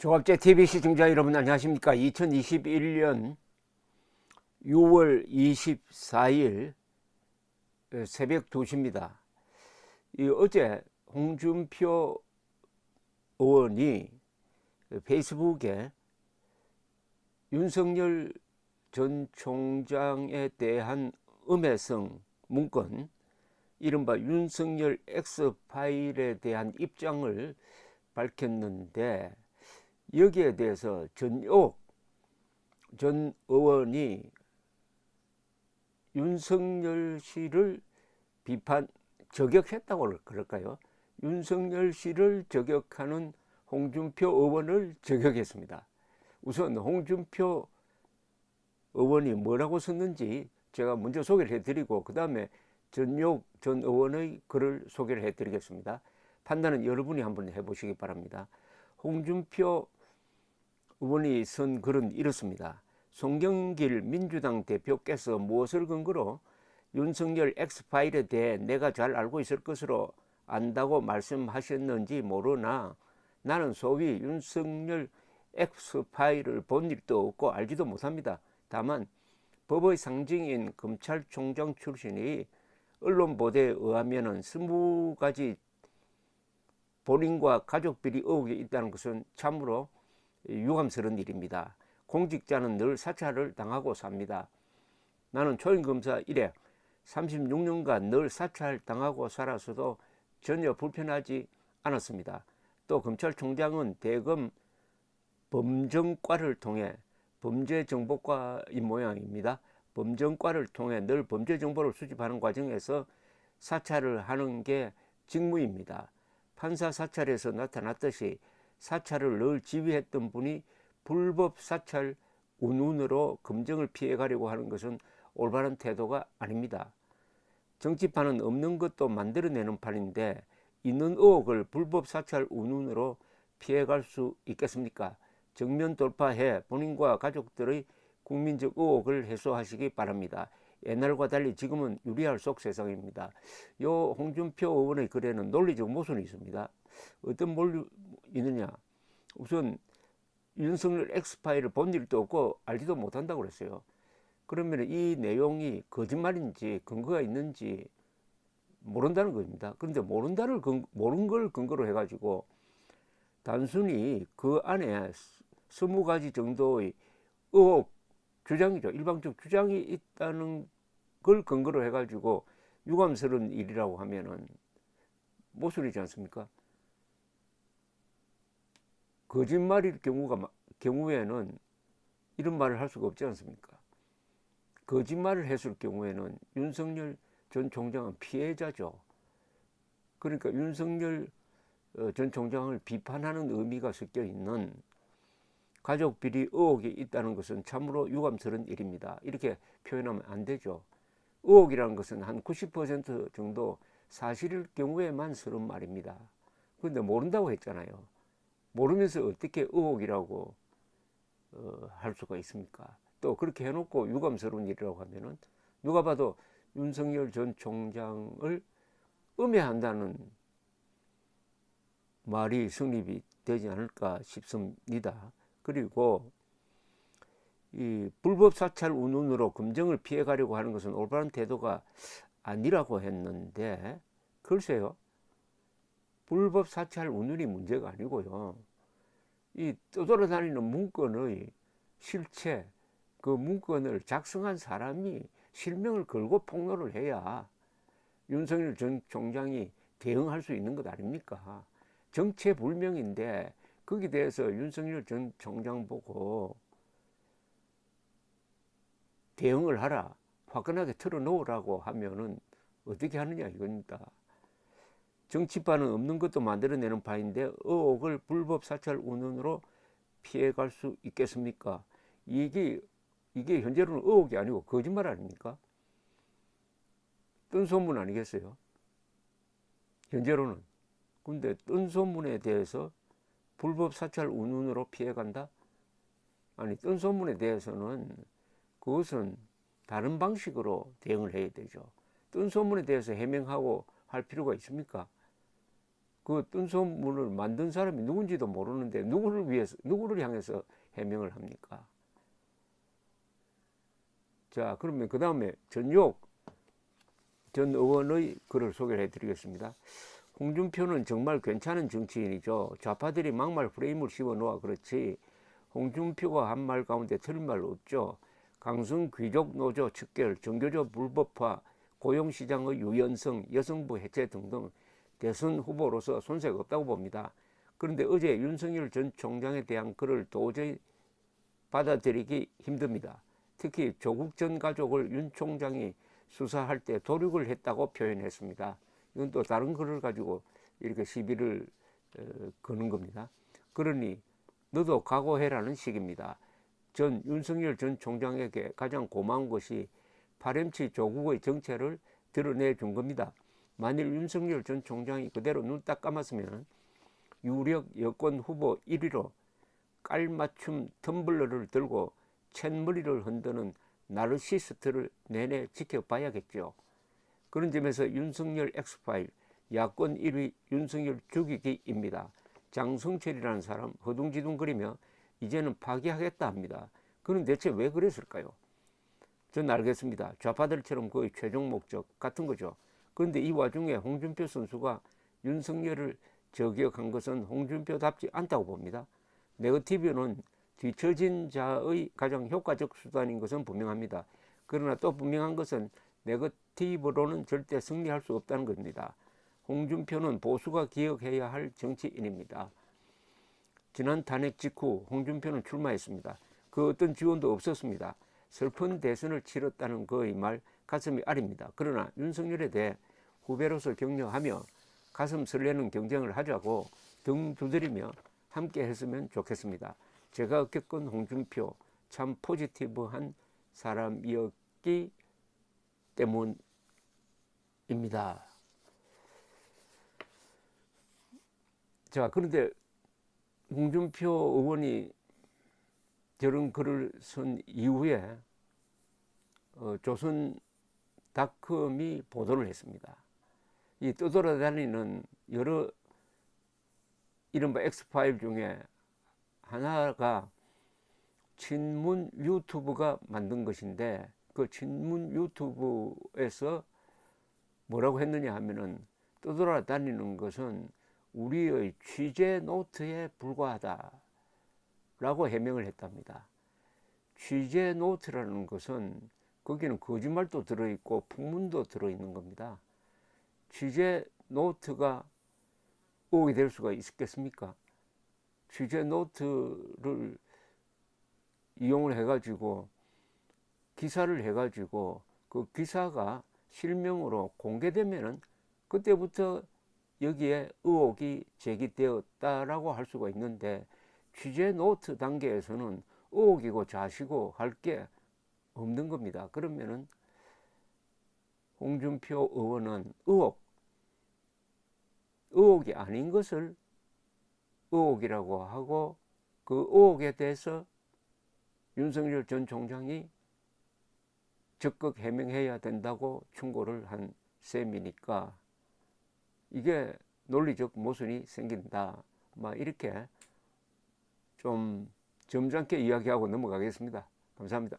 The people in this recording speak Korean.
조갑제 TV 시청자 여러분 안녕하십니까? 2021년 6월 24일 새벽 2시입니다. 어제 홍준표 의원이 페이스북에 윤석열 전 총장에 대한 음해성 문건, 이른바 윤석열 X파일에 대한 입장을 밝혔는데, 여기에 대해서 전옥 전 의원이 윤석열 씨를 저격했다고 그럴까요? 윤석열 씨를 저격하는 홍준표 의원을 저격했습니다. 우선 홍준표 의원이 뭐라고 썼는지 제가 먼저 소개를 해드리고, 그 다음에 전옥 전 의원의 글을 소개를 해드리겠습니다. 판단은 여러분이 한번 해보시기 바랍니다. 홍준표 의원이 쓴 글은 이렇습니다. 송경길 민주당 대표께서 무엇을 근거로 윤석열 X파일에 대해 내가 잘 알고 있을 것으로 안다고 말씀하셨는지 모르나 나는 소위 윤석열 X파일을 본 일도 없고 알지도 못합니다. 다만 법의 상징인 검찰총장 출신이 언론 보도에 의하면 20가지 본인과 가족 비리 의혹이 있다는 것은 참으로 유감스러운 일입니다. 공직자는 늘 사찰을 당하고 삽니다. 나는 초임검사 이래 36년간 늘 사찰당하고 살아서도 전혀 불편하지 않았습니다. 또 검찰총장은 대검 범정과를 통해 범죄정보과인 모양입니다. 범정과를 통해 늘 범죄정보를 수집하는 과정에서 사찰을 하는 게 직무입니다. 판사 사찰에서 나타났듯이 사찰을 늘 지휘했던 분이 불법 사찰 운운으로 검증을 피해가려고 하는 것은 올바른 태도가 아닙니다. 정치판은 없는 것도 만들어내는 판인데 있는 의혹을 불법 사찰 운운으로 피해갈 수 있겠습니까? 정면 돌파해 본인과 가족들의 국민적 의혹을 해소하시기 바랍니다. 옛날과 달리 지금은 유리할 속 세상입니다. 요 홍준표 의원의 글에는 논리적 모순이 있습니다. 어떤 논리 있느냐? 우선 윤석열 X파일을 본 일도 없고 알지도 못한다고 그랬어요. 그러면 이 내용이 거짓말인지 근거가 있는지 모른다는 겁니다. 그런데 모르는 걸 근거로 해가지고 단순히 그 안에 20가지 정도의 의혹, 주장이죠. 일방적 주장이 있다는 걸 근거로 해가지고 유감스러운 일이라고 하면은 모순이지 않습니까? 거짓말일 경우에는 이런 말을 할 수가 없지 않습니까? 거짓말을 했을 경우에는 윤석열 전 총장은 피해자죠. 그러니까 윤석열 전 총장을 비판하는 의미가 섞여 있는 가족 비리 의혹이 있다는 것은 참으로 유감스러운 일입니다. 이렇게 표현하면 안 되죠. 의혹이라는 것은 한 90% 정도 사실일 경우에만 쓰는 말입니다. 그런데 모른다고 했잖아요. 모르면서 어떻게 의혹이라고 할 수가 있습니까? 또 그렇게 해놓고 유감스러운 일이라고 하면은 누가 봐도 윤석열 전 총장을 음해한다는 말이 성립이 되지 않을까 싶습니다. 그리고 이 불법 사찰 운운으로 검증을 피해가려고 하는 것은 올바른 태도가 아니라고 했는데, 글쎄요, 불법 사찰 운운이 문제가 아니고요, 이 떠돌아다니는 문건의 실체, 그 문건을 작성한 사람이 실명을 걸고 폭로를 해야 윤석열 전 총장이 대응할 수 있는 것 아닙니까? 정체불명인데 거기에 대해서 윤석열 전 총장 보고 대응을 하라, 화끈하게 털어놓으라고 하면은 어떻게 하느냐 이겁니다. 정치판은 없는 것도 만들어내는 바인데 의혹을 불법 사찰 운운으로 피해갈 수 있겠습니까? 이게 현재로는 의혹이 아니고 거짓말 아닙니까? 뜬 소문 아니겠어요? 현재로는. 근데 뜬 소문에 대해서 불법 사찰 운운으로 피해간다? 아니, 뜬 소문에 대해서는 그것은 다른 방식으로 대응을 해야 되죠. 뜬 소문에 대해서 해명하고 할 필요가 있습니까? 그 뜬소문을 만든 사람이 누군지도 모르는데 누구를 향해서 해명을 합니까? 자, 그러면 그 다음에 전욕 전 의원의 글을 소개해 드리겠습니다. 홍준표는 정말 괜찮은 정치인이죠. 좌파들이 막말 프레임을 씌워놓아 그렇지 홍준표가 한 말 가운데 틀린 말 없죠. 강성 귀족 노조 척결, 정교조 불법화, 고용시장의 유연성, 여성부 해체 등등 대선 후보로서 손색 없다고 봅니다. 그런데 어제 윤석열 전 총장에 대한 글을 도저히 받아들이기 힘듭니다. 특히 조국 전 가족을 윤 총장이 수사할 때 도륙을 했다고 표현했습니다. 이건 또 다른 글을 가지고 이렇게 시비를 거는 겁니다. 그러니 너도 각오해라는 식입니다. 윤석열 전 총장에게 가장 고마운 것이 파렴치 조국의 정체를 드러내준 겁니다. 만일 윤석열 전 총장이 그대로 눈 딱 감았으면 유력 여권 후보 1위로 깔맞춤 텀블러를 들고 쇳머리를 흔드는 나르시스트를 내내 지켜봐야겠죠. 그런 점에서 윤석열 엑스파일 야권 1위 윤석열 죽이기입니다. 장성철이라는 사람 허둥지둥거리며 이제는 파기하겠다 합니다. 그는 대체 왜 그랬을까요? 전 알겠습니다. 좌파들처럼 거의 최종 목적 같은 거죠. 그런데 이 와중에 홍준표 선수가 윤석열을 저격한 것은 홍준표답지 않다고 봅니다. 네거티브는 뒤처진 자의 가장 효과적 수단인 것은 분명합니다. 그러나 또 분명한 것은 네거티브로는 절대 승리할 수 없다는 겁니다. 홍준표는 보수가 기억해야 할 정치인입니다. 지난 탄핵 직후 홍준표는 출마했습니다. 그 어떤 지원도 없었습니다. 슬픈 대선을 치렀다는 그의 말 가슴이 아립니다. 그러나 윤석열에 대해 후배로서 격려하며 가슴 설레는 경쟁을 하자고 등 두드리며 함께 했으면 좋겠습니다. 제가 겪은 홍준표 참 포지티브한 사람이었기 때문입니다. 자, 그런데 홍준표 의원이 저런 글을 쓴 이후에 조선닷컴이 보도를 했습니다. 이 떠돌아다니는 여러 이른바 엑스파일 중에 하나가 친문 유튜브가 만든 것인데 그 친문 유튜브에서 뭐라고 했느냐 하면은 떠돌아다니는 것은 우리의 취재 노트에 불과하다 라고 해명을 했답니다. 취재 노트라는 것은 거기는 거짓말도 들어있고 풍문도 들어있는 겁니다. 취재 노트가 의혹이 될 수가 있겠습니까? 취재 노트를 이용을 해가지고 기사를 해가지고 그 기사가 실명으로 공개되면은 그때부터 여기에 의혹이 제기되었다라고 할 수가 있는데 취재 노트 단계에서는 의혹이고 자시고 할 게 없는 겁니다. 그러면은 홍준표 의원은 의혹이 아닌 것을 의혹이라고 하고 그 의혹에 대해서 윤석열 전 총장이 적극 해명해야 된다고 충고를 한 셈이니까 이게 논리적 모순이 생긴다. 막 이렇게 좀 점잖게 이야기하고 넘어가겠습니다. 감사합니다.